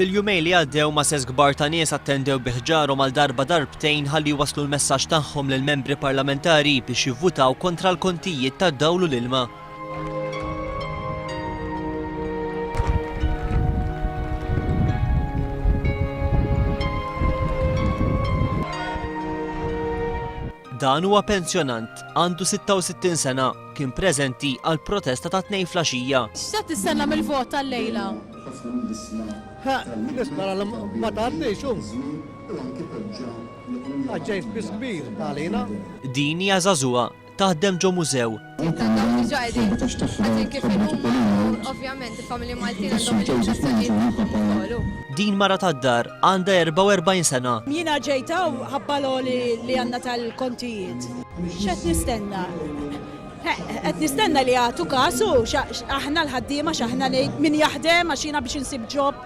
Fil-jumej li għaddew masses kbar ta' nies attendew biħġarhom għal darba darbtejn ħalli waslu l-messaġġ tagħhom lill membri parlamentari biex jivvutaw kontra l-kontijiet tad-dawl u l-ilma. Dan huwa pensjonant, għandu 66 sena, kien preżenti għal protesta ta' 2 flaxija. X'se tistenna mill-vot tal-lejla? Nisma ma tgħaddix Għaġġejt biss kbir għalina. Din hija żagħżugħa taħdem ġo mużew. Ovvjament il-familji Maltin għandhom il-ċessanijiet. Din mara tad-dar għandha 44 sena. Jiena ġejta u ħabbalo li għandna tal-kontijiet. X'qed nistenna? Qed nistenna li għatu kasu, aħna l-ħaddiema x'aħna min jaħdem għax jiena biex insib ġob.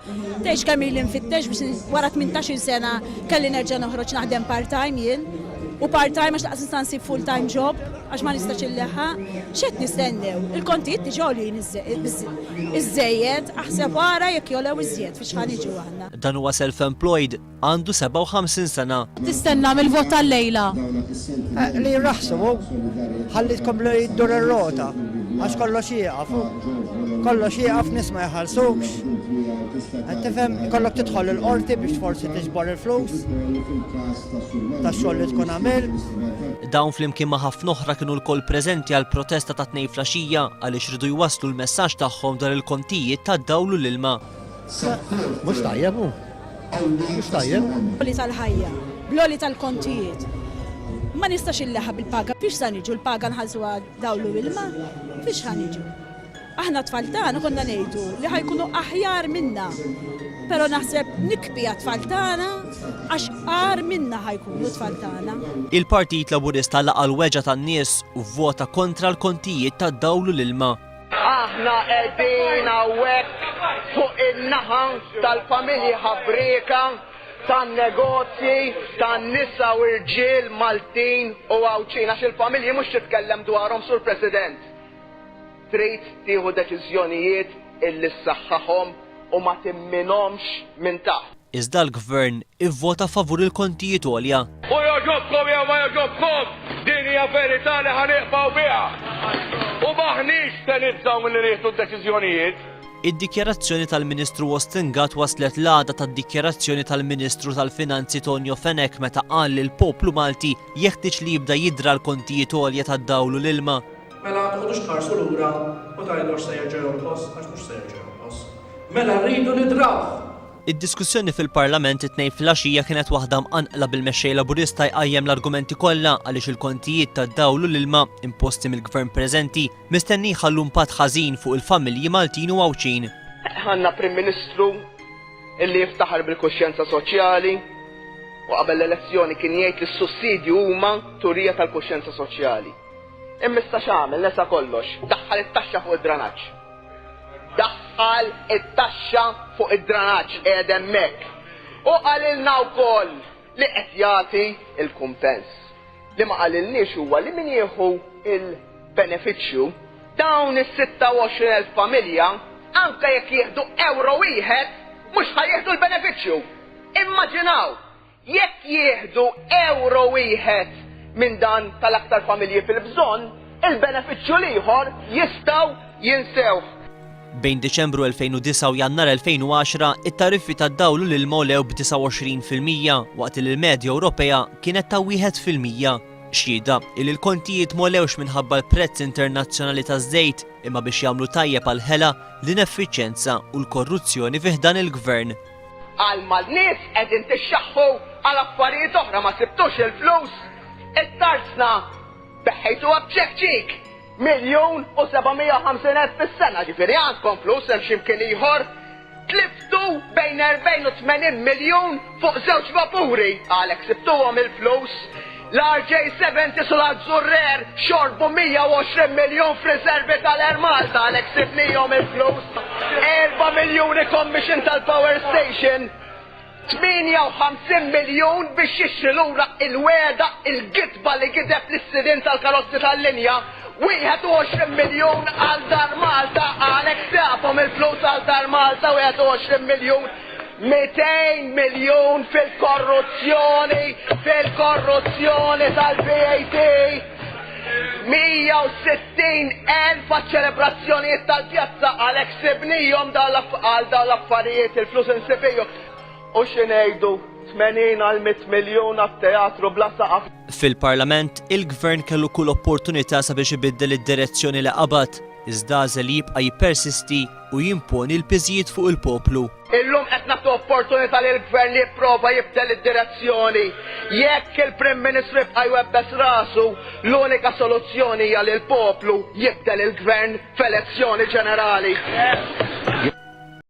Tgħix kemm ili nfittex biex wara 18 sena kelli nerġa' noħroġ naħdem part-time jien. U part-time għax laqas nsib full-time job, għax ma nistax il-leħħa, x'qed nistennew? Il-kontijiet diġà għolin iż-żejjed, aħseb wara jekk jolew iżjed fiex ħaniġu aħna. Dan huwa self-employed, għandu 57 sena. Tistenna mill-vot tal-lejla? Li raħsbu ħalli tkomplu jiddur ir-rota għax kollox jieqaf. Kollox jieqaf nies ma jħallsux. Tifhem kollok tidħol il-qorti biex forsi tiġbor il-flus tax-xogħol li tkun għamilt. Dawn flimkien ma' ħafna oħra kienu l-koll preżenti għal protesta ta' 2 flaxija għaliex ridu jwasslu l-messaġġ tagħhom dwar il-kontijiet tad-dawl u l-ilma. Mhux tajjeb hu. Mhux tajjeb. Bloli tal-ħajja, bloli tal-kontijiet. Ma nistax il-leħħa bil-paga, fiex sa niġu l-paga nħallsuha dawl u l-ilma, fiex ħaniġu. Aħna tfal tagħna konna ngħidu li ħajkunu aħjar minna. Però naħseb nikbi tfal tagħna għax qar minna ħajkunu tfal tagħna. Il-Partit Laburista laqa l-weġa tan-nies u vvota kontra l-kontijiet tad-dawl u l-ilma. Aħna qegħdin hawnhekk fuq in-naħa tal-familji ħabbrieka, tan-negozji, tan-nisa u rġiel Maltin u Għawċin għax il-familji mhux titkellem dwarhom sur President. Trid tieħu deċiżjonijiet illi ssaħħaħhom u ma timminhomx minn taħt. Iżda l-Gvern ivvota favur il-kontijiet għolja. U joġobkom jew ma joġobkom, din hija verità li ħanieqbgħu biha. U maħniex se nibżgħu milli nieħdu d-deċiżjonijiet. Id-dikjarazzjoni tal-Ministru Ostingat waslet l-għada tad-dikjarazzjoni tal-Ministru tal-Finanzi Tonio Fenek meta qal li l-poplu Malti jeħtieġ li jibda jidra l-kontijiet għolja tad-dawl u l-ilma. Mela tħodux tħarsu lura u tgħidu se jerġa' jonqos għax mhux se jerġa' jonqos. Mela rridu nidrawh. Id-diskussjoni fil-Parlament it-2 flaxija kienet waħda mqanqla bil-mexxej Laburista jqajjem l-argumenti kollha għaliex il-kontijiet tad-dawl u l-ilma imposti mill-Gvern preżenti mistenni jħallu impatt ħażin fuq il-familji Maltin u Għawċin. Għandna Prim Ministru illi jiftaħar bil-kuxjenza soċjali u qabel l-elezzjoni kien jgħid li s-sussidju huma turija tal-kuxjenza soċjali. Immissa x'għamel nesa kollox, daħħal it-taxxa fuq id-dranaġġ. Daħħal it-taxxa fuq id-dranaġġ qiegħed hemmhekk. U qalilna wkoll li qed jagħti l-kumpens. Li ma qalilniex huwa li min jieħu il-benefiċċju dawn is-26,000 familja anke jekk jieħdu euro wieħed mhux ħajjieħdu l-benefiċċju. Immaġinaw, jekk jieħdu euro wieħed minn dan tal-aktar familji fil-bżonn, il-benefiċċju ieħor jistgħu jinsew. Bejn Diċembru 2009 u Jannar 2010, it-tariffi tad-dawl u l-ilma lew b'29% waqt li l-medja Ewropea kienet ta' 1%. Xhieda li l-kontijiet molewx minħabba l-prezz internazzjonali taż-żejt imma biex jagħmlu tajjeb għal ħela l-ineffiċjenza u l-korruzzjoni fih dan il-Gvern. Għalma l-nies qegħdin tixxaħħu għal affarijiet oħra ma sibtux il-flus. It-tarzna beħħejtu b'ċek 1,750,000 fis-sena, ġifieri għandkom flus hemm x'imkien ieħor. Tliftu bejn 40 u 80 miljun fuq żewġ vapuri għalhekk sibtuhom il-flus. L-RJ70 sul-Azzurrer xorbu 120 miljun f'riservi tal-Air Malta għalhekk sibnihom il-flus. 4 miljuni commission tal-Power Station. 58 miljon biex jixri lura il-weda il-gitba li gideb l-issidin tal-karozzi tal-linja. 21 miljon għal Dar Malta għalek saqfhom il-flus għal Dar Malta 21 miljon. 200 miljon fil-korruzzjoni tal-VAT, 160,000 ċelebrazzjonijiet tal-pjazza għalek sibnijom għal dawn l-affarijiet il-flus insibiju. U xinejdu 80 għal 100 miljon għat-teatru bla saqaf. Fil-Parlament, il-Gvern kellu kull opportunità sabiex ibiddel id-direzzjoni li qabad, iżda għażel jibqa' jippersisti u jimponi l-piżijiet fuq il-poplu. Illum qed nagħtu opportunità li l-Gvern li jipprova jibdel id-direzzjoni. Jekk il-Prim Ministru jibqa' jwebbes rasu, l-unika soluzzjoni hija li l-poplu jibdel il-Gvern f'elezzjoni ġenerali.